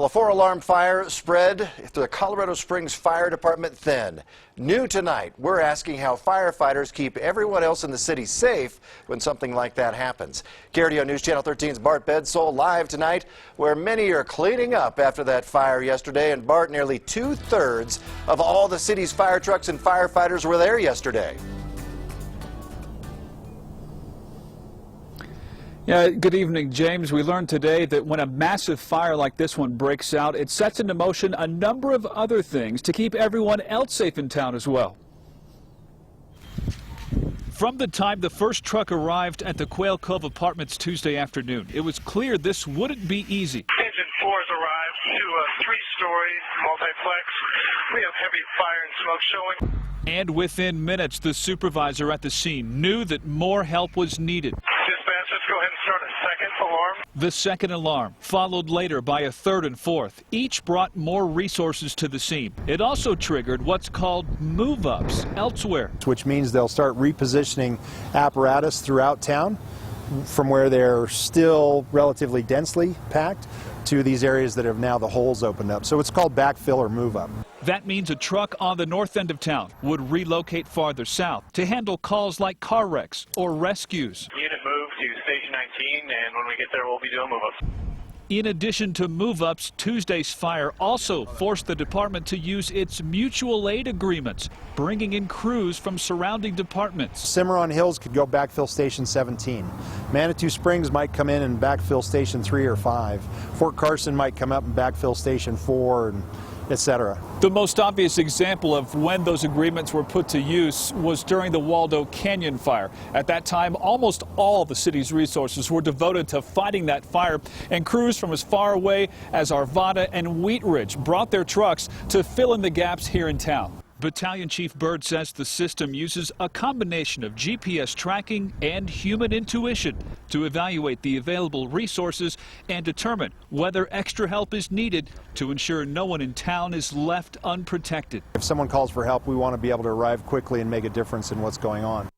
A 4-alarm fire spread to the Colorado Springs Fire Department thin. New tonight, we're asking how firefighters keep everyone else in the city safe when something like that happens. KRDO News Channel 13's Bart Bedsole live tonight, where many are cleaning up after that fire yesterday. And Bart, nearly 2/3 of all the city's fire trucks and firefighters were there yesterday. Yeah, good evening, James. We learned today that when a massive fire like this one breaks out, it sets into motion a number of other things to keep everyone else safe in town as well. From the time the first truck arrived at the Quail Cove Apartments Tuesday afternoon, it was clear this wouldn't be easy. Engine 4 has arrived to a 3-story multiplex. We have heavy fire and smoke showing. And within minutes, the supervisor at the scene knew that more help was needed. Let's go ahead and start a second alarm. The second alarm, followed later by a third and fourth. Each brought more resources to the scene. It also triggered what's called move-ups elsewhere. Which means they'll start repositioning apparatus throughout town from where they're still relatively densely packed to these areas that have now the holes opened up. So it's called backfill or move-up. That means a truck on the north end of town would relocate farther south to handle calls like car wrecks or rescues. Unit move to Station 19, and when we get there, we'll be doing move-ups. In addition to move-ups, Tuesday's fire also forced the department to use its mutual aid agreements, bringing in crews from surrounding departments. Cimarron Hills could go backfill Station 17. Manitou Springs might come in and backfill Station 3 or 5. Fort Carson might come up and backfill Station 4, and etc. The most obvious example of when those agreements were put to use was during the Waldo Canyon fire. At that time, almost all the city's resources were devoted to fighting that fire, and crews from as far away as Arvada and Wheat Ridge brought their trucks to fill in the gaps here in town. Battalion Chief Bird says the system uses a combination of GPS tracking and human intuition to evaluate the available resources and determine whether extra help is needed to ensure no one in town is left unprotected. If someone calls for help, we want to be able to arrive quickly and make a difference in what's going on.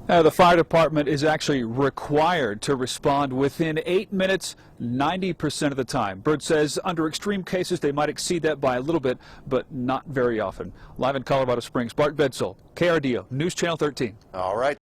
The fire department is actually required to respond within 8 minutes, 90% of the time. Bird says under extreme cases they might exceed that by a little bit, but not very often. Live in Colorado Springs, Bart Bedsole, KRDO News Channel 13. All right.